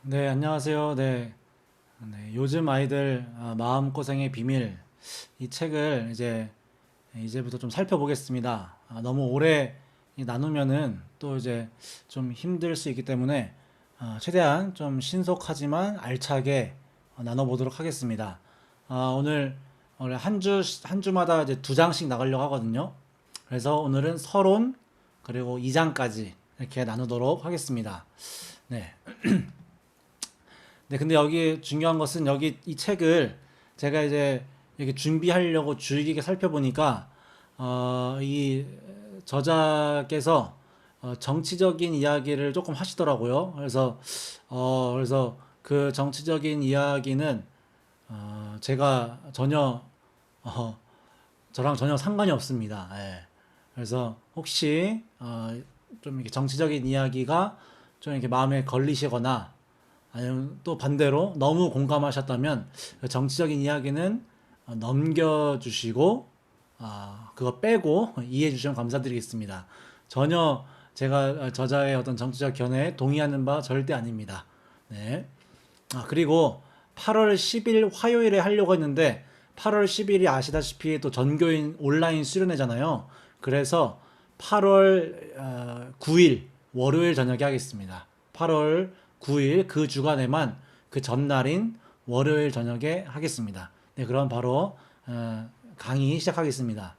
네, 안녕하세요. 네, 요즘 아이들 마음고생의 비밀 이 책을 이제부터 좀 살펴보겠습니다. 너무 오래 나누면은 또 이제 좀 힘들 수 있기 때문에 최대한 좀 신속하지만 알차게 나눠보도록 하겠습니다. 오늘 원래 한 주마다 이제 두 장씩 나가려고 하거든요. 그래서 오늘은 서론 그리고 2장까지 이렇게 나누도록 하겠습니다. 네. 네, 근데 여기 중요한 것은 여기 이 책을 제가 이제 이렇게 준비하려고 주의 깊게 살펴보니까 이 저자께서 정치적인 이야기를 조금 하시더라고요. 그래서 그 정치적인 이야기는 제가 어, 저랑 전혀 상관이 없습니다. 예. 그래서 혹시 좀 이렇게 정치적인 이야기가 좀 이렇게 마음에 걸리시거나 아니면 또 반대로 너무 공감하셨다면 그 정치적인 이야기는 넘겨주시고 그거 빼고 이해해 주시면 감사드리겠습니다. 전혀 제가 저자의 어떤 정치적 견해에 동의하는 바 절대 아닙니다. 네. 그리고 8월 10일 화요일에 하려고 했는데 8월 10일이 아시다시피 또 전교인 온라인 수련회잖아요. 그래서 8월 9일 월요일 저녁에 하겠습니다. 8월 9일 그 주간에만 그 전날인 월요일 저녁에 하겠습니다. 네, 그럼 바로 강의 시작하겠습니다.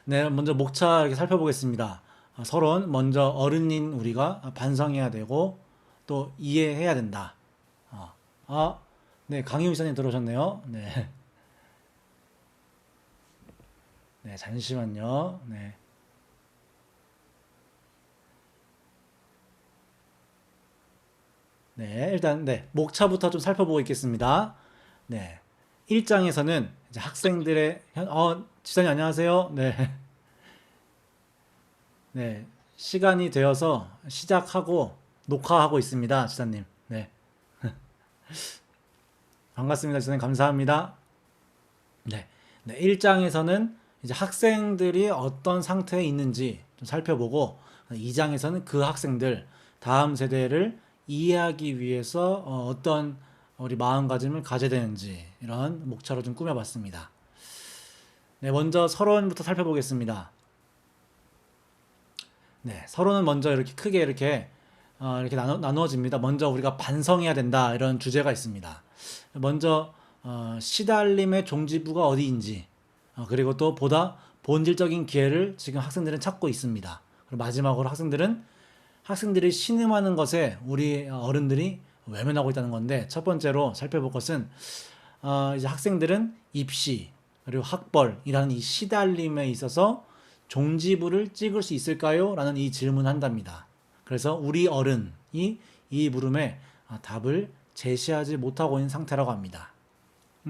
네, 먼저 목차 이렇게 살펴보겠습니다. 서론 먼저 어른인 우리가 반성해야 되고 또 이해해야 된다. 어, 아, 네, 강희 의사님 들어오셨네요. 네, 네, 잠시만요. 네, 네, 일단 네, 목차부터 좀 살펴보고 있겠습니다. 네, 1장에서는 이제 학생들의 지사님 안녕하세요. 네, 네, 시간이 되어서 시작하고 녹화하고 있습니다, 지사님. 네, 반갑습니다, 지사님 감사합니다. 네, 네, 1장에서는 이제 학생들이 어떤 상태에 있는지 좀 살펴보고 2장에서는 그 학생들 다음 세대를 이해하기 위해서 어떤 우리 마음가짐을 가져야 되는지 이런 목차로 좀 꾸며봤습니다. 네, 먼저 서론부터 살펴보겠습니다. 네, 서론은 먼저 이렇게 크게 이렇게 나누어집니다. 먼저 우리가 반성해야 된다 이런 주제가 있습니다. 먼저 시달림의 종지부가 어디인지 그리고 또 보다 본질적인 기회를 지금 학생들은 찾고 있습니다. 그리고 마지막으로 학생들이 신음하는 것에 우리 어른들이 외면하고 있다는 건데 첫 번째로 살펴볼 것은 이제 학생들은 입시 그리고 학벌이라는 이 시달림에 있어서 종지부를 찍을 수 있을까요? 라는 이 질문을 한답니다. 그래서 우리 어른이 이 물음에 답을 제시하지 못하고 있는 상태라고 합니다.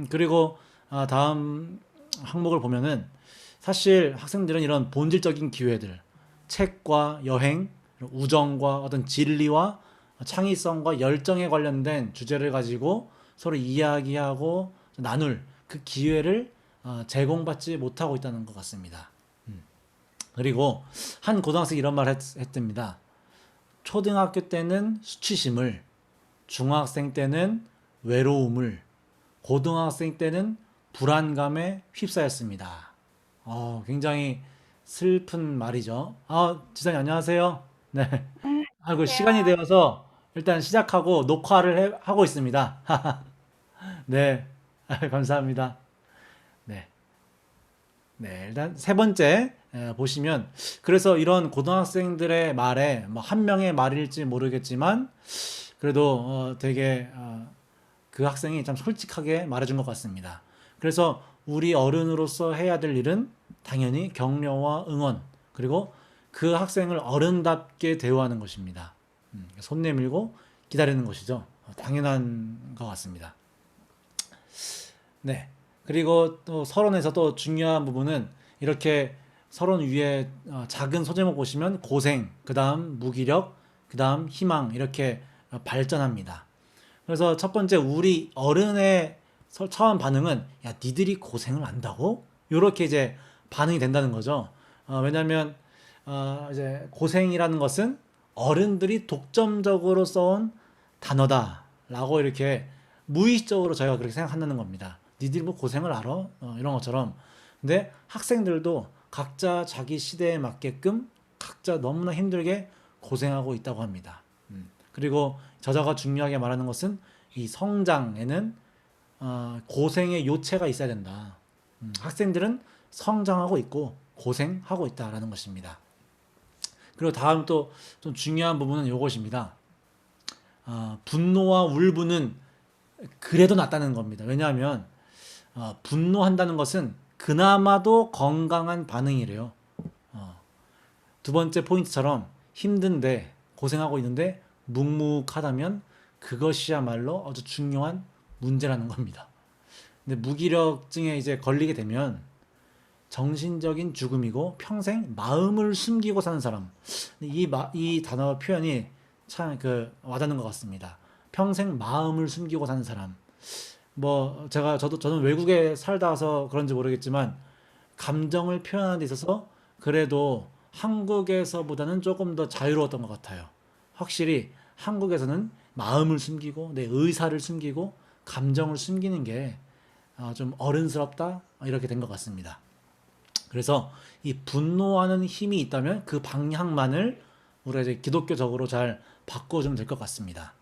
그리고 다음 항목을 보면은 사실 학생들은 이런 본질적인 기회들, 책과 여행, 우정과 어떤 진리와 창의성과 열정에 관련된 주제를 가지고 서로 이야기하고 나눌 그 기회를 제공받지 못하고 있다는 것 같습니다. 그리고 한 고등학생이 이런 말을 했답니다. 초등학교 때는 수치심을, 중학생 때는 외로움을, 고등학생 때는 불안감에 휩싸였습니다. 굉장히 슬픈 말이죠. 지사님 안녕하세요. 네. 아이고, 시간이 안녕하세요. 되어서 일단 시작하고 녹화를 하고 있습니다. 네. 감사합니다. 네. 네. 일단 세 번째 보시면 그래서 이런 고등학생들의 말에 뭐 한 명의 말일지 모르겠지만 그래도 되게 그 학생이 참 솔직하게 말해준 것 같습니다. 그래서 우리 어른으로서 해야 될 일은 당연히 격려와 응원, 그리고 그 학생을 어른답게 대우하는 것입니다. 손 내밀고 기다리는 것이죠. 당연한 것 같습니다. 네. 그리고 또 서론에서 또 중요한 부분은 이렇게 서론 위에 작은 소제목 보시면 고생, 그 다음 무기력, 그 다음 희망 이렇게 발전합니다. 그래서 첫 번째 우리 어른의 처음 반응은 야 니들이 고생을 안다고? 이렇게 이제 반응이 된다는 거죠. 왜냐하면 이제 고생이라는 것은 어른들이 독점적으로 써온 단어다라고 이렇게 무의식적으로 저희가 그렇게 생각한다는 겁니다. 니들 뭐 고생을 알아? 이런 것처럼. 근데 학생들도 각자 자기 시대에 맞게끔 각자 너무나 힘들게 고생하고 있다고 합니다. 그리고 저자가 중요하게 말하는 것은 이 성장에는 고생의 요체가 있어야 된다. 학생들은 성장하고 있고 고생하고 있다라는 것입니다. 그리고 다음 또 좀 중요한 부분은 이것입니다. 분노와 울분은 그래도 낫다는 겁니다. 왜냐하면 분노한다는 것은 그나마도 건강한 반응이래요. 어, 두 번째 포인트처럼 힘든데 고생하고 있는데 묵묵하다면 그것이야말로 아주 중요한 문제라는 겁니다. 근데 무기력증에 이제 걸리게 되면 정신적인 죽음이고 평생 마음을 숨기고 사는 사람. 이 단어 표현이 참 그 와닿는 것 같습니다. 평생 마음을 숨기고 사는 사람. 뭐 저는 외국에 살다 와서 그런지 모르겠지만 감정을 표현하는 데 있어서 그래도 한국에서보다는 조금 더 자유로웠던 것 같아요. 확실히 한국에서는 마음을 숨기고 내 의사를 숨기고 감정을 숨기는 게 좀 어른스럽다 이렇게 된 것 같습니다. 그래서 이 분노하는 힘이 있다면 그 방향만을 우리가 이제 기독교적으로 잘 바꿔주면 될 것 같습니다.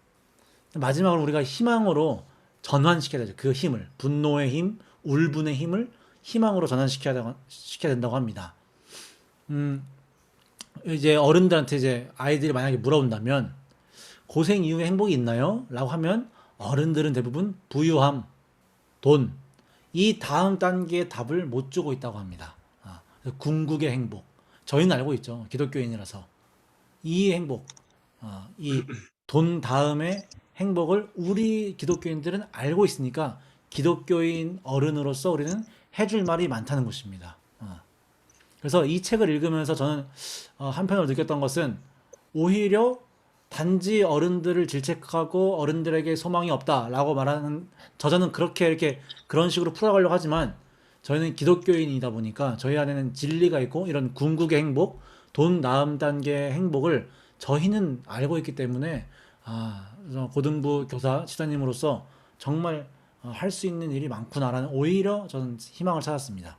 마지막으로 우리가 희망으로 전환시켜야 되죠. 그 힘을 분노의 힘, 울분의 힘을 희망으로 시켜야 된다고 합니다. 이제 어른들한테 이제 아이들이 만약에 물어본다면 고생 이후에 행복이 있나요? 라고 하면 어른들은 대부분 부유함, 돈, 이 다음 단계의 답을 못 주고 있다고 합니다. 궁극의 행복. 저희는 알고 있죠. 기독교인이라서. 이 행복, 이 돈 다음에 행복을 우리 기독교인들은 알고 있으니까 기독교인 어른으로서 우리는 해줄 말이 많다는 것입니다. 그래서 이 책을 읽으면서 저는 한편으로 느꼈던 것은 오히려 단지 어른들을 질책하고 어른들에게 소망이 없다라고 말하는 저자는 그렇게 이렇게 그런 식으로 풀어가려고 하지만 저희는 기독교인이다 보니까 저희 안에는 진리가 있고 이런 궁극의 행복, 돈 다음 단계의 행복을 저희는 알고 있기 때문에 고등부 교사 지사님으로서 정말 할 수 있는 일이 많구나라는 오히려 저는 희망을 찾았습니다.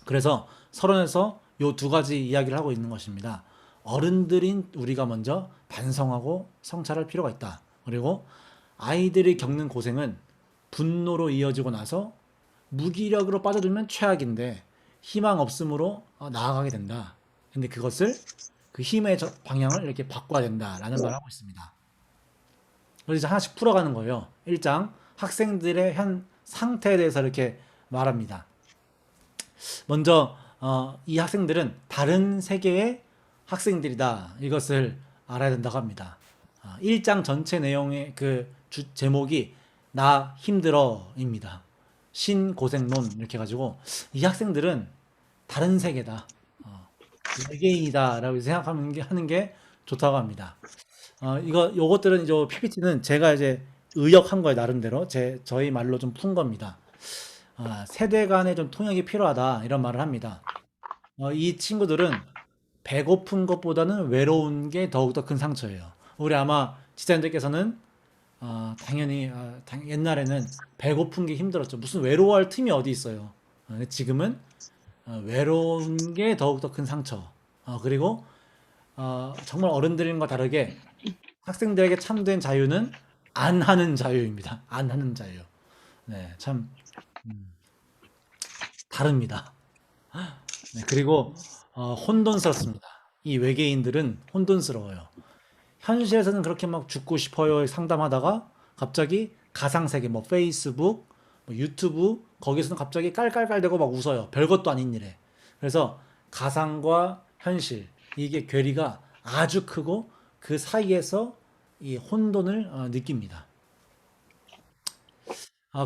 그래서 서론에서 요 두 가지 이야기를 하고 있는 것입니다. 어른들인 우리가 먼저 반성하고 성찰할 필요가 있다. 그리고 아이들이 겪는 고생은 분노로 이어지고 나서 무기력으로 빠져들면 최악인데 희망 없음으로 나아가게 된다. 근데 그것을 그 힘의 방향을 이렇게 바꿔야 된다라는 말을 하고 있습니다. 그래서 이제 하나씩 풀어가는 거예요. 1장 학생들의 현 상태에 대해서 이렇게 말합니다. 먼저 이 학생들은 다른 세계의 학생들이다. 이것을 알아야 된다고 합니다. 1장 전체 내용의 그 제목이 나 힘들어입니다. 신고생론 이렇게 해가지고 이 학생들은 다른 세계다. 외계인이다라고 하는 게 좋다고 합니다. 요것들은 이제 PPT는 제가 이제 의역한 거예요, 나름대로. 저희 말로 좀 푼 겁니다. 세대 간의 좀 통역이 필요하다, 이런 말을 합니다. 이 친구들은 배고픈 것보다는 외로운 게 더욱더 큰 상처예요. 우리 아마 지자님들께서는 당연히 옛날에는 배고픈 게 힘들었죠. 무슨 외로워할 틈이 어디 있어요. 근데 지금은 외로운 게 더욱더 큰 상처. 그리고 정말 어른들과 다르게 학생들에게 참된 자유는 안 하는 자유입니다. 안 하는 자유. 네, 참 다릅니다. 네, 그리고 혼돈스럽습니다. 이 외계인들은 혼돈스러워요. 현실에서는 그렇게 막 죽고 싶어요 상담하다가 갑자기 가상세계 뭐 페이스북, 뭐 유튜브 거기서는 갑자기 깔깔깔대고 막 웃어요. 별것도 아닌 일에. 그래서 가상과 현실 이게 괴리가 아주 크고 그 사이에서 이 혼돈을 느낍니다.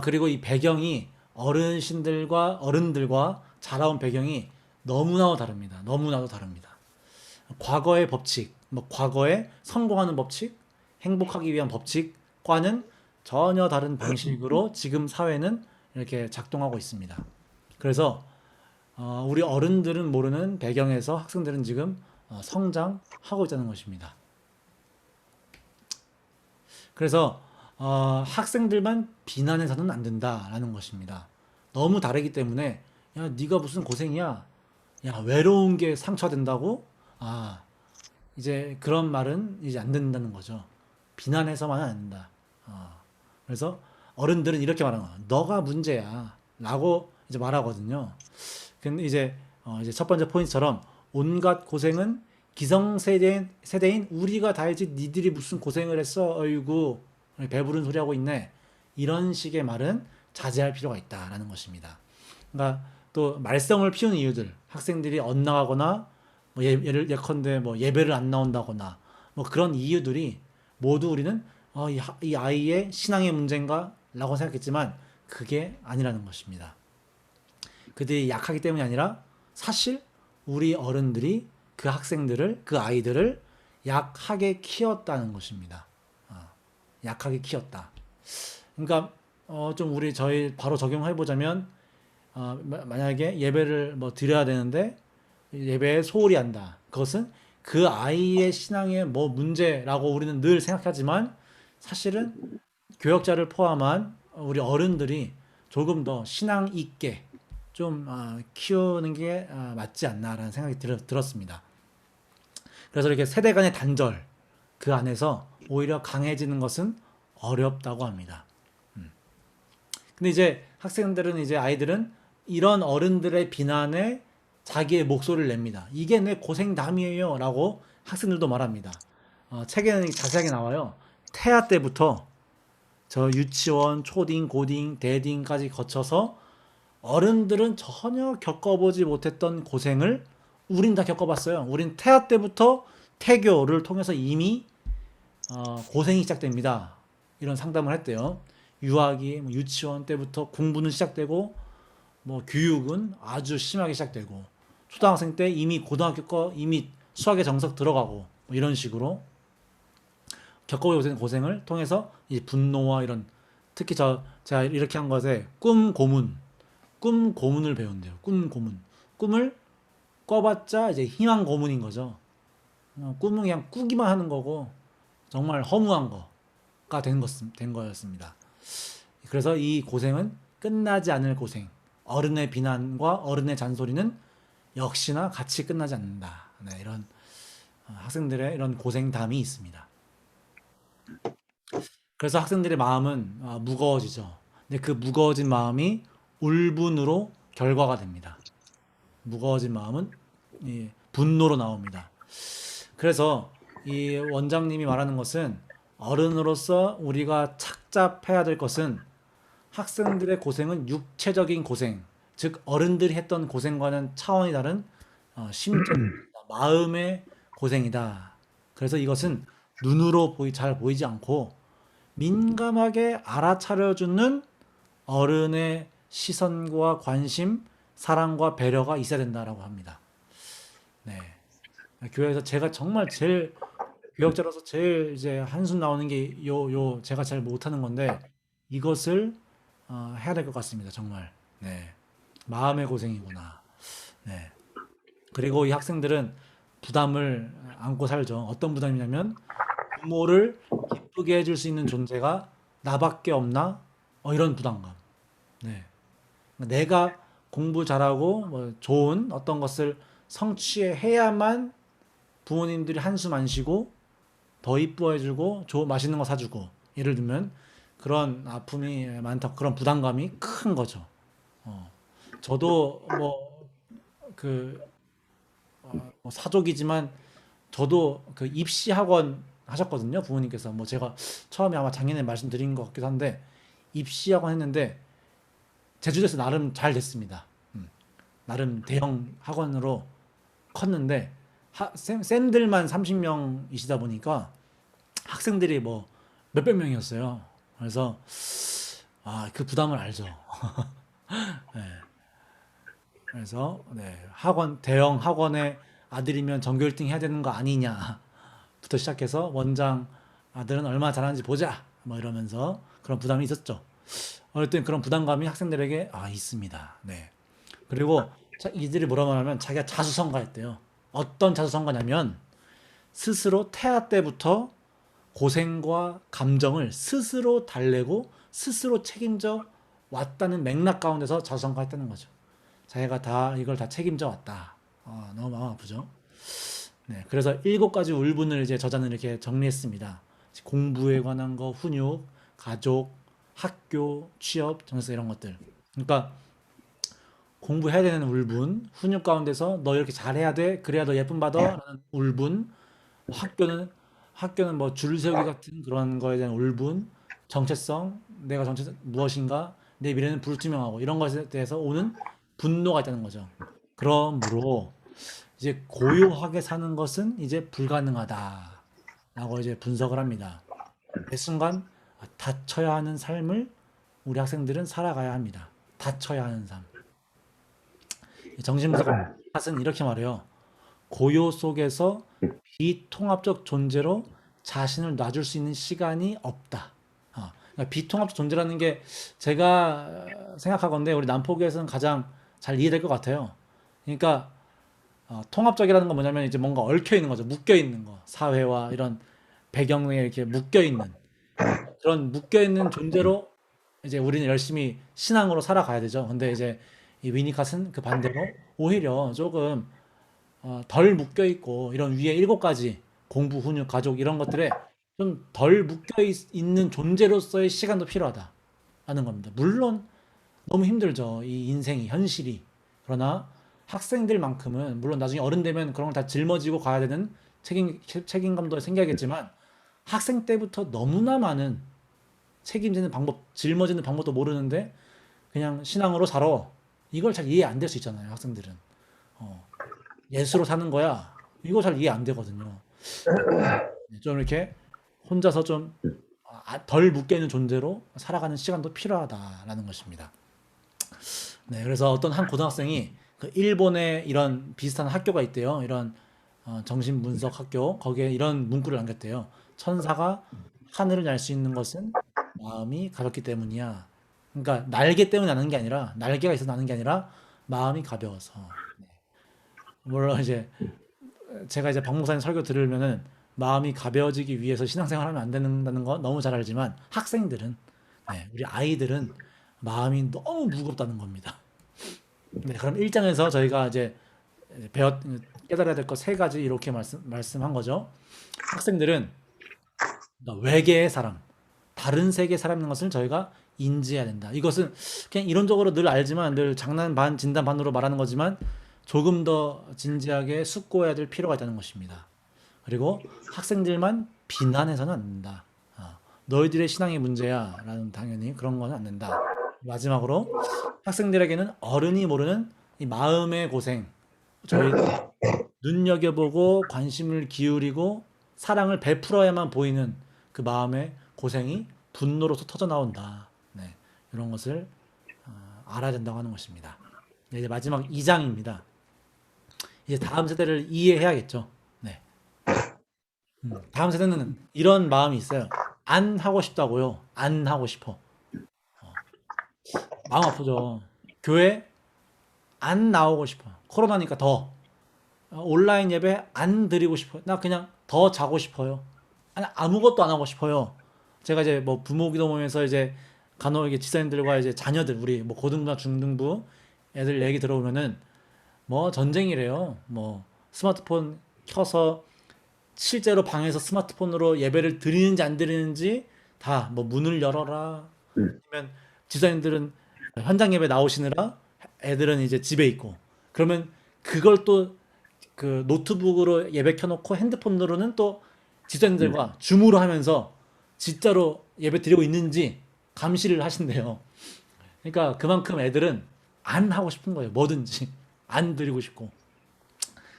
그리고 이 배경이 어른들과 자라온 배경이 너무나도 다릅니다. 너무나도 다릅니다. 과거의 법칙, 뭐 과거에 성공하는 법칙, 행복하기 위한 법칙과는 전혀 다른 방식으로 지금 사회는 이렇게 작동하고 있습니다. 그래서 우리 어른들은 모르는 배경에서 학생들은 지금 성장하고 있다는 것입니다. 그래서 학생들만 비난해서는 안 된다라는 것입니다. 너무 다르기 때문에 야, 네가 무슨 고생이야? 야, 외로운 게 상처된다고? 아, 이제 그런 말은 이제 안 된다는 거죠. 비난해서만은 안 된다. 그래서 어른들은 이렇게 말하는 거야. 너가 문제야. 라고 이제 말하거든요. 근데 이제 첫 번째 포인트처럼 온갖 고생은 세대인 우리가 다 했지 니들이 무슨 고생을 했어? 어이구 배부른 소리 하고 있네. 이런 식의 말은 자제할 필요가 있다라는 것입니다. 그러니까 또 말썽을 피우는 이유들, 학생들이 엇나가거나 뭐 예컨대 뭐 예배를 안 나온다거나 뭐 그런 이유들이 모두 우리는 이 아이의 신앙의 문제인가? 라고 생각했지만 그게 아니라는 것입니다. 그들이 약하기 때문이 아니라 사실 우리 어른들이 그 학생들을, 그 아이들을 약하게 키웠다는 것입니다. 약하게 키웠다. 그러니까 좀 저희 바로 적용해 보자면 만약에 예배를 뭐 드려야 되는데 예배에 소홀히 한다. 그것은 그 아이의 신앙의 뭐 문제라고 우리는 늘 생각하지만 사실은 교역자를 포함한 우리 어른들이 조금 더 신앙 있게 좀 키우는 게 맞지 않나라는 생각이 들었습니다. 그래서 이렇게 세대 간의 단절 그 안에서 오히려 강해지는 것은 어렵다고 합니다. 근데 이제 학생들은 이제 아이들은 이런 어른들의 비난에 자기의 목소리를 냅니다. 이게 내 고생담이에요 라고 학생들도 말합니다. 책에는 자세하게 나와요. 태아 때부터 저 유치원, 초딩, 고딩, 대딩까지 거쳐서 어른들은 전혀 겪어보지 못했던 고생을 우린 다 겪어봤어요. 우린 태아 때부터 태교를 통해서 이미 고생이 시작됩니다. 이런 상담을 했대요. 유아기, 뭐 유치원 때부터 공부는 시작되고 뭐 교육은 아주 심하게 시작되고 초등학생 때 이미 고등학교 거 이미 수학의 정석 들어가고 뭐 이런 식으로 겪어보지 못한 고생을 통해서 이 분노와 이런 특히 제가 이렇게 한 것에 꿈 고문을 배운대요. 꿈 고문. 꿈을 꿔봤자 이제 희망 고문인 거죠. 꿈은 그냥 꾸기만 하는 거고 정말 허무한 거가 된 거였습니다. 그래서 이 고생은 끝나지 않을 고생. 어른의 비난과 어른의 잔소리는 역시나 같이 끝나지 않는다. 네, 이런 학생들의 이런 고생담이 있습니다. 그래서 학생들의 마음은 무거워지죠. 근데 그 무거워진 마음이 울분으로 결과가 됩니다. 무거워진 마음은 분노로 나옵니다. 그래서 이 원장님이 말하는 것은 어른으로서 우리가 착잡해야 될 것은 학생들의 고생은 육체적인 고생, 즉 어른들이 했던 고생과는 차원이 다른 심적, 마음의 고생이다. 그래서 이것은 눈으로 잘 보이지 않고 민감하게 알아차려주는 어른의 시선과 관심, 사랑과 배려가 있어야 된다라고 합니다. 네. 교회에서 제가 정말 제일 교역자로서 제일 이제 한숨 나오는 게 제가 잘 못하는 건데 이것을 해야 될 것 같습니다. 정말. 네. 마음의 고생이구나. 네. 그리고 이 학생들은 부담을 안고 살죠. 어떤 부담이냐면 부모를 기쁘게 해줄 수 있는 존재가 나밖에 없나? 이런 부담감. 네. 내가 공부 잘하고 뭐 좋은 어떤 것을 성취해야만 부모님들이 한숨 안 쉬고 더 이뻐해주고 맛있는 거 사주고 예를 들면 그런 아픔이 많다 그런 부담감이 큰 거죠. 어. 저도 그 뭐 사족이지만 저도 그 입시 학원 하셨거든요 부모님께서 뭐 제가 처음에 아마 작년에 말씀드린 것 같기도 한데 입시 학원 했는데 제주도에서 나름 잘 됐습니다. 나름 대형 학원으로 컸는데 쌤들만 30명이시다 보니까 학생들이 뭐 몇백 명이었어요. 그래서 그 부담을 알죠. 네. 그래서 네, 대형 학원의 아들이면 전교 1등 해야 되는 거 아니냐부터 시작해서 원장 아들은 얼마나 잘하는지 보자 뭐 이러면서 그런 부담이 있었죠. 어릴 땐 그런 부담감이 학생들에게 있습니다. 네. 그리고 이들이 뭐라고 하냐면 자기가 자수성가했대요. 어떤 자수성가냐면 스스로 태아 때부터 고생과 감정을 스스로 달래고 스스로 책임져 왔다는 맥락 가운데서 자수성가했다는 거죠. 자기가 다 이걸 다 책임져 왔다. 너무 마음 아프죠. 네, 그래서 7가지 울분을 이제 저자는 이렇게 정리했습니다. 공부에 관한 거, 훈육, 가족, 학교, 취업, 정서 이런 것들. 그러니까 공부해야 되는 울분, 훈육 가운데서 너 이렇게 잘해야 돼, 그래야 너 예쁨 받아라는 울분, 학교는 뭐 줄 세우기 같은 그런 거에 대한 울분, 정체성, 내가 정체성 무엇인가, 내 미래는 불투명하고 이런 것에 대해서 오는 분노가 있다는 거죠. 그러므로 이제 고요하게 사는 것은 이제 불가능하다라고 이제 분석을 합니다. 매 순간 다쳐야 하는 삶을 우리 학생들은 살아가야 합니다. 다쳐야 하는 삶. 정신분석 은 이렇게 말해요. 고요 속에서 비통합적 존재로 자신을 놔줄 수 있는 시간이 없다. 그러니까 비통합적 존재라는 게 제가 생각하건데 우리 남포교에서는 가장 잘 이해될 것 같아요. 그러니까 통합적이라는 건 뭐냐면 이제 뭔가 얽혀 있는 거죠. 묶여 있는 거. 사회와 이런 배경에 이렇게 묶여 있는 그런 묶여 있는 존재로 이제 우리는 열심히 신앙으로 살아가야 되죠. 근데 이제 이 위니캇은 그 반대로 오히려 조금 덜 묶여 있고 이런 위에 7가지 공부, 훈육, 가족 이런 것들에 좀 덜 묶여 있는 존재로서의 시간도 필요하다라는 겁니다. 물론 너무 힘들죠. 이 인생이 현실이. 그러나 학생들만큼은 물론 나중에 어른 되면 그런 걸 다 짊어지고 가야 되는 책임감도 생겨야겠지만 학생 때부터 너무나 많은 책임지는 방법, 짊어지는 방법도 모르는데 그냥 신앙으로 살아. 이걸 잘 이해 안 될 수 있잖아요, 학생들은. 어, 예수로 사는 거야. 이거 잘 이해 안 되거든요. 좀 이렇게 혼자서 좀 덜 묶여있는 존재로 살아가는 시간도 필요하다라는 것입니다. 네, 그래서 어떤 한 고등학생이 그 일본에 이런 비슷한 학교가 있대요. 이런 정신분석 학교. 거기에 이런 문구를 남겼대요. 천사가 하늘을 날 수 있는 것은 마음이 가볍기 때문이야. 그러니까 날개 때문에 나는 게 아니라 날개가 있어서 나는 게 아니라 마음이 가벼워서. 물론 이제 제가 이제 박 목사님 설교 들으면은 마음이 가벼워지기 위해서 신앙생활 하면 안 된다는 거 너무 잘 알지만 학생들은 네, 우리 아이들은 마음이 너무 무겁다는 겁니다. 네, 그럼 1장에서 저희가 이제 깨달아야 될 것 3가지 이렇게 말씀한 거죠. 학생들은 그러니까 외계의 사람, 다른 세계 사람인 것을 저희가 인지해야 된다. 이것은 그냥 이론적으로 늘 알지만 늘 장난 반, 진담 반으로 말하는 거지만 조금 더 진지하게 숙고해야 될 필요가 있다는 것입니다. 그리고 학생들만 비난해서는 안 된다. 너희들의 신앙이 문제야. 라는 당연히 그런 건 안 된다. 마지막으로 학생들에게는 어른이 모르는 이 마음의 고생, 저희 눈여겨보고 관심을 기울이고 사랑을 베풀어야만 보이는 그 마음의 고생이 분노로서 터져 나온다. 네, 이런 것을 알아야 된다고 하는 것입니다. 네, 이제 마지막 2장입니다. 이제 다음 세대를 이해해야겠죠. 네. 다음 세대는 이런 마음이 있어요. 안 하고 싶다고요. 안 하고 싶어. 마음 아프죠. 교회 안 나오고 싶어. 코로나니까 더. 온라인 예배 안 드리고 싶어요. 나 그냥 더 자고 싶어요. 아니, 아무것도 안 하고 싶어요. 제가 이제 뭐 부모 기도 모임에서 이제 간혹 이게 지사님들과 이제 자녀들 우리 뭐 고등부나 중등부 애들 얘기 들어보면은 뭐 전쟁이래요. 뭐 스마트폰 켜서 실제로 방에서 스마트폰으로 예배를 드리는지 안 드리는지 다 뭐 문을 열어라. 아니면 지사님들은 현장 예배 나오시느라 애들은 이제 집에 있고 그러면 그걸 또 그 노트북으로 예배 켜놓고 핸드폰으로는 또 지사님들과 줌으로 하면서 진짜로 예배 드리고 있는지 감시를 하신대요. 그러니까 그만큼 애들은 안 하고 싶은 거예요. 뭐든지 안 드리고 싶고.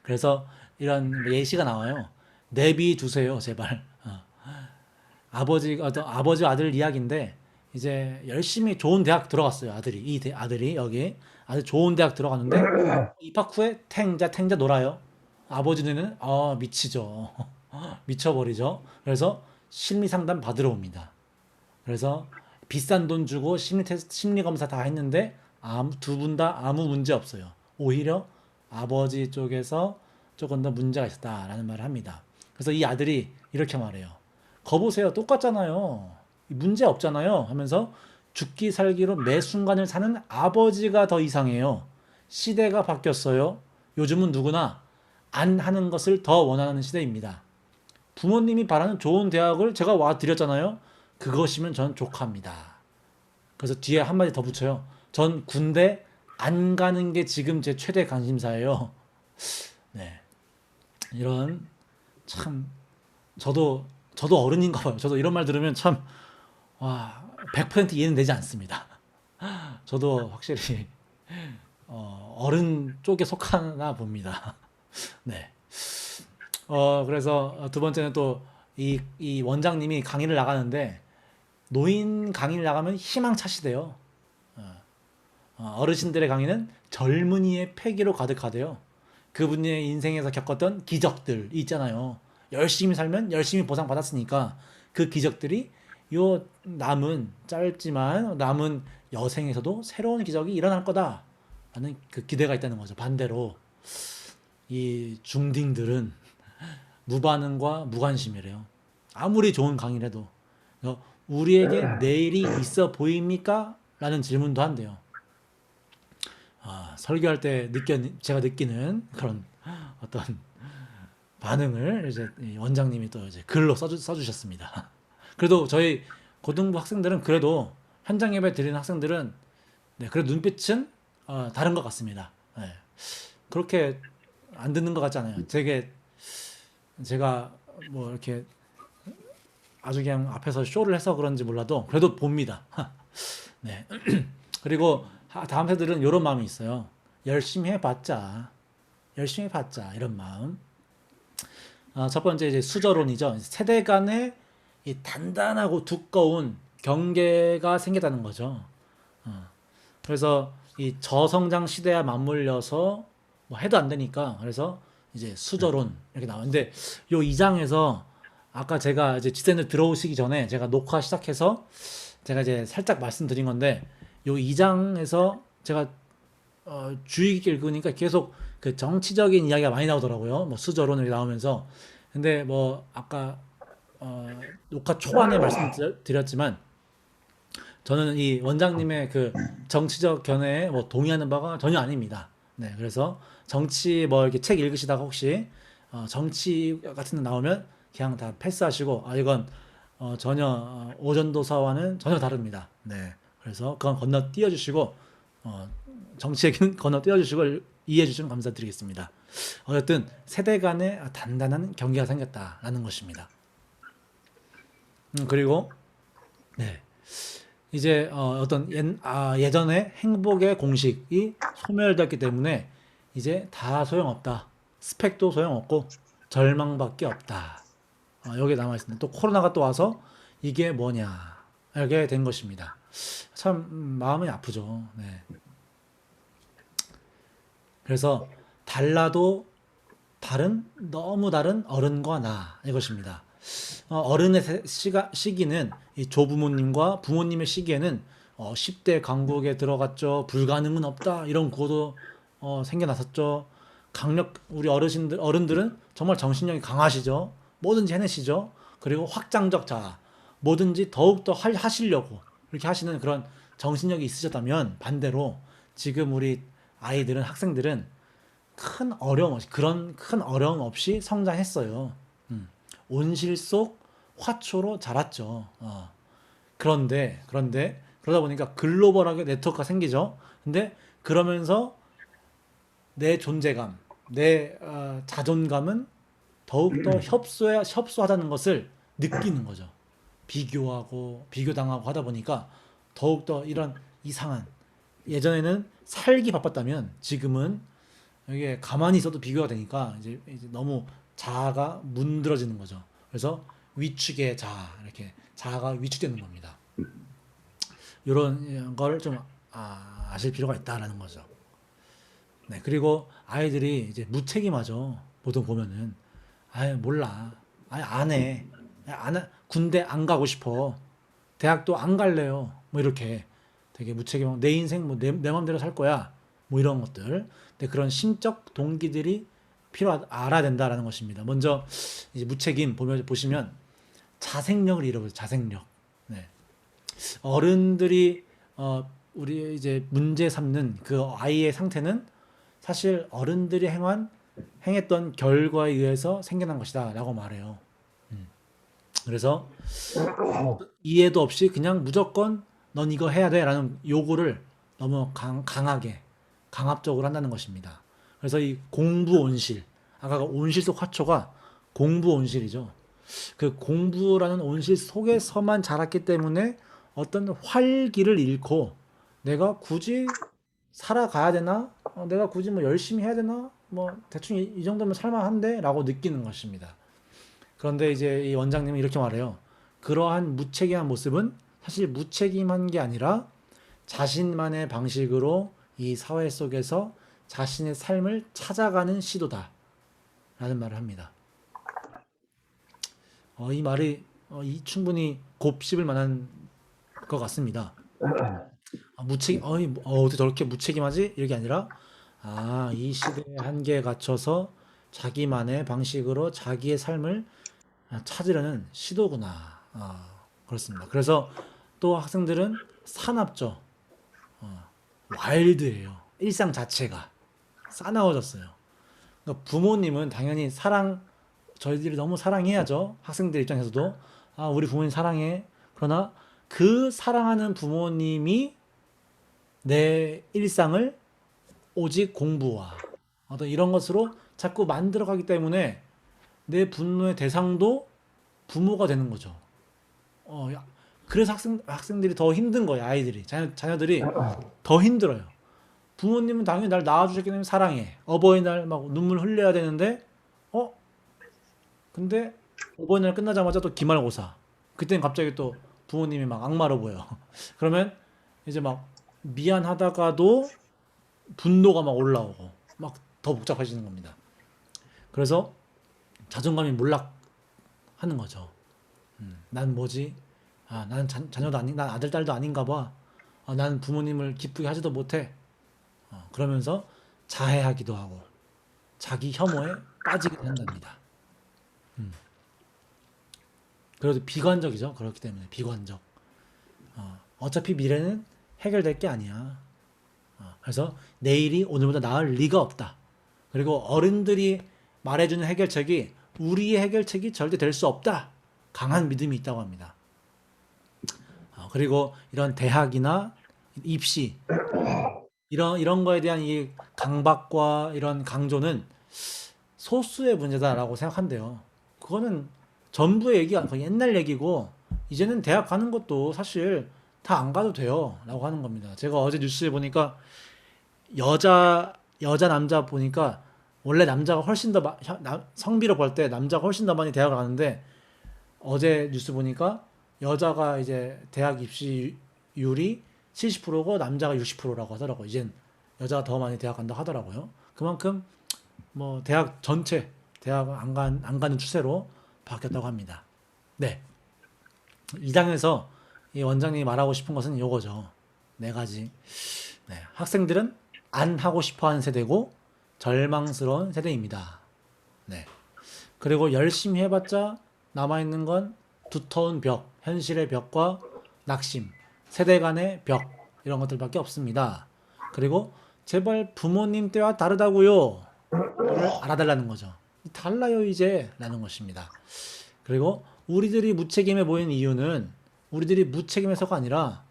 그래서 이런 예시가 나와요. 내비 두세요, 제발. 어떤 아버지 아들 이야기인데 이제 열심히 좋은 대학 들어갔어요. 아들이 아들이 여기 아주 좋은 대학 들어갔는데 입학 후에 탱자 놀아요. 아버지 눈에는 미치죠. 미쳐버리죠. 그래서 심리 상담 받으러 옵니다. 그래서 비싼 돈 주고 심리 검사 다 했는데 두 분 다 아무 문제 없어요. 오히려 아버지 쪽에서 조금 더 문제가 있었다라는 말을 합니다. 그래서 이 아들이 이렇게 말해요. 거보세요. 똑같잖아요. 문제 없잖아요. 하면서 죽기 살기로 매 순간을 사는 아버지가 더 이상해요. 시대가 바뀌었어요. 요즘은 누구나 안 하는 것을 더 원하는 시대입니다. 부모님이 바라는 좋은 대학을 제가 와 드렸잖아요. 그것이면 전 족합니다. 그래서 뒤에 한마디 더 붙여요. 전 군대 안 가는 게 지금 제 최대 관심사예요. 네. 이런 참 저도 어른인가 봐요. 저도 이런 말 들으면 참 와, 100% 이해는 되지 않습니다. 저도 확실히 어른 쪽에 속하나 봅니다. 네. 그래서 두 번째는 또 이 원장님이 강의를 나가는데 노인 강의를 나가면 희망차시대요. 어르신들의 강의는 젊은이의 패기로 가득하대요. 그분의 인생에서 겪었던 기적들 있잖아요. 열심히 살면 열심히 보상받았으니까 그 기적들이 요 남은 짧지만 남은 여생에서도 새로운 기적이 일어날 거다 라는 그 기대가 있다는 거죠. 반대로 이 중딩들은 무반응과 무관심이래요. 아무리 좋은 강의를 해도 우리에게 내일이 있어 보입니까? 라는 질문도 한대요. 설교할 때 제가 느끼는 그런 어떤 반응을 이제 원장님이 또 이제 글로 써주셨습니다. 그래도 저희 고등부 학생들은 그래도 현장 예배 드리는 학생들은 네, 그래도 눈빛은 다른 것 같습니다. 네. 그렇게 안 듣는 것 같지 않아요. 제가 뭐 이렇게 아주 그냥 앞에서 쇼를 해서 그런지 몰라도 그래도 봅니다. 네. 그리고 다음 세대들은 이런 마음이 있어요. 열심히 해봤자 이런 마음. 첫 번째 이제 수저론이죠. 세대 간의 이 단단하고 두꺼운 경계가 생겼다는 거죠. 그래서 이 저성장 시대와 맞물려서 뭐 해도 안 되니까 그래서 이제 수저론 이렇게 나오는데 요 2장에서 아까 제가 이제 지센들 들어오시기 전에 제가 녹화 시작해서 제가 이제 살짝 말씀드린 건데 요 2장에서 제가 주의 깊게 읽으니까 계속 그 정치적인 이야기가 많이 나오더라고요. 뭐 수저론이 나오면서 근데 뭐 아까 녹화 초반에 말씀드렸지만 저는 이 원장님의 그 정치적 견해에 뭐 동의하는 바가 전혀 아닙니다. 네, 그래서 정치 뭐 이렇게 책 읽으시다가 혹시 정치 같은 거 나오면 그냥 다 패스하시고 이건 전혀 오전도사와는 전혀 다릅니다. 네, 그래서 그건 건너뛰어 주시고 정치 얘기는 건너뛰어 주시고 이해해 주시면 감사드리겠습니다. 어쨌든 세대 간의 단단한 경계가 생겼다라는 것입니다. 그리고 네. 이제 어떤 예전에 행복의 공식이 소멸됐기 때문에 이제 다 소용없다. 스펙도 소용없고 절망밖에 없다. 여기에 남아 있습니다. 또 코로나가 또 와서 이게 뭐냐 이렇게 된 것입니다. 참 마음이 아프죠. 네. 그래서 달라도 너무 다른 어른과 나 이것입니다. 어른의 시기는 이 조부모님과 부모님의 시기에는 10대 강국에 들어갔죠. 불가능은 없다. 이런 구호도 생겨났었죠. 우리 어른들은 정말 정신력이 강하시죠. 뭐든지 해내시죠. 그리고 확장적 자아, 뭐든지 더욱더 하시려고 이렇게 하시는 그런 정신력이 있으셨다면 반대로 지금 우리 아이들은 학생들은 그런 큰 어려움 없이 성장했어요. 온실 속 화초로 자랐죠. 그런데 그러다 보니까 글로벌하게 네트워크가 생기죠. 근데 그러면서 내 존재감, 내 자존감은 더욱더 협소하다는 것을 느끼는 거죠. 비교당하고 하다 보니까 더욱더 이런 이상한 예전에는 살기 바빴다면 지금은 이게 가만히 있어도 비교가 되니까 이제 너무 자아가 문드러지는 거죠. 그래서 위축의 자아 이렇게 자아가 위축되는 겁니다. 이런 걸 좀 아실 필요가 있다라는 거죠. 네, 그리고 아이들이 이제 무책임하죠. 보통 보면은 몰라, 안 해, 군대 안 가고 싶어, 대학도 안 갈래요. 뭐 이렇게 되게 무책임하고 내 인생 뭐 내 맘대로 살 거야. 뭐 이런 것들. 근데 그런 심적 동기들이 알아야 된다라는 것입니다. 먼저 이제 무책임 보시면 자생력을 잃어버려요. 자생력. 네. 어른들이 우리 이제 문제 삼는 그 아이의 상태는 사실 어른들이 행했던 결과에 의해서 생겨난 것이다라고 말해요. 음. 그래서 이해도 없이 그냥 무조건 넌 이거 해야 돼라는 요구를 너무 강하게 강압적으로 한다는 것입니다. 그래서 이 공부 온실, 아까 그 온실 속 화초가 공부 온실이죠. 그 공부라는 온실 속에서만 자랐기 때문에 어떤 활기를 잃고 내가 굳이 살아가야 되나? 내가 굳이 뭐 열심히 해야 되나? 뭐 대충 이 정도면 살만한데? 라고 느끼는 것입니다. 그런데 이제 이 원장님은 이렇게 말해요. 그러한 무책임한 모습은 사실 무책임한 게 아니라 자신만의 방식으로 이 사회 속에서 자신의 삶을 찾아가는 시도다. 라는 말을 합니다. 이 말이 충분히 곱씹을 만한 것 같습니다. 어떻게 저렇게 무책임하지? 이게 아니라, 이 시대의 한계에 갇혀서 자기만의 방식으로 자기의 삶을 찾으려는 시도구나. 그렇습니다. 그래서 또 학생들은 사납죠. 와일드예요. 일상 자체가 싸나워졌어요. 그러니까 부모님은 당연히 저희들이 너무 사랑해야죠. 학생들 입장에서도 우리 부모님 사랑해. 그러나 그 사랑하는 부모님이 내 일상을 오직 공부와 어떤 이런 것으로 자꾸 만들어가기 때문에 내 분노의 대상도 부모가 되는 거죠. 그래서 학생들이 더 힘든 거예요. 아이들이 자녀들이 더 힘들어요. 부모님은 당연히 날 낳아주셨기 때문에 사랑해. 어버이날 막 눈물 흘려야 되는데 어 근데 어버이날 끝나자마자 또 기말고사. 그때는 갑자기 또 부모님이 막 악마로 보여. 그러면 이제 막 미안하다가도 분노가 막 올라오고 막 더 복잡해지는 겁니다. 그래서 자존감이 몰락하는 거죠. 난 뭐지? 난 자녀도 난 아들 딸도 아닌가 봐. 난 부모님을 기쁘게 하지도 못해. 그러면서 자해하기도 하고 자기 혐오에 빠지기도 한답니다. 그래도 비관적이죠. 그렇기 때문에 비관적. 어차피 미래는 해결될 게 아니야. 그래서 내일이 오늘보다 나을 리가 없다. 그리고 어른들이 말해주는 해결책이 우리의 해결책이 절대 될 수 없다. 강한 믿음이 있다고 합니다. 그리고 이런 대학이나 입시 이런 거에 대한 이 강박과 이런 강조는 소수의 문제다라고 생각한대요. 그거는 전부의 얘기가 거의 옛날 얘기고 이제는 대학 가는 것도 사실 다 안 가도 돼요. 라고 하는 겁니다. 제가 어제 뉴스에 보니까 여자 남자 보니까 원래 남자가 훨씬 더 성비로 볼 때 남자가 훨씬 더 많이 대학을 가는데 어제 뉴스 보니까 여자가 이제 대학 입시율이 70%고 남자가 60%라고 하더라고요. 이젠 여자가 더 많이 대학 간다고 하더라고요. 그만큼 뭐 대학 전체 대학 안 가는 추세로 바뀌었다고 합니다. 네. 이 장에서 이 원장님이 말하고 싶은 것은 요거죠. 네 가지. 네. 학생들은 안 하고 싶어 하는 세대고 절망스러운 세대입니다. 네. 그리고 열심히 해봤자 남아있는 건 두터운 벽, 현실의 벽과 낙심, 세대 간의 벽, 이런 것들밖에 없습니다. 그리고 제발 부모님 때와 다르다고요. 를 알아달라는 거죠. 달라요, 이제. 라는 것입니다. 그리고 우리들이 무책임해 보이는 이유는 우리들이 무책임해서가 아니라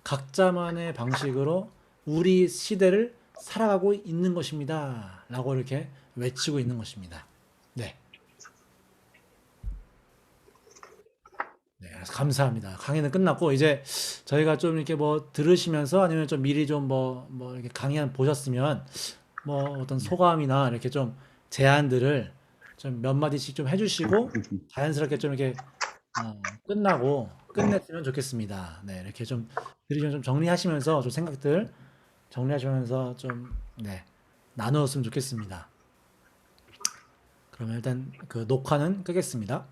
각자만의 방식으로 우리 시대를 살아가고 있는 것입니다. 라고 이렇게 외치고 있는 것입니다. 네. 네, 감사합니다. 강의는 끝났고, 이제 저희가 좀 이렇게 뭐 들으시면서 아니면 좀 미리 좀 뭐 이렇게 강의 한 보셨으면 뭐 어떤 소감이나 이렇게 좀 제안들을 좀 몇 마디씩 좀 해주시고 자연스럽게 좀 이렇게 끝냈으면 좋겠습니다. 네, 이렇게 좀 들으시면 좀 정리하시면서 좀 생각들 정리하시면서 좀 네, 나누었으면 좋겠습니다. 그러면 일단 그 녹화는 끄겠습니다.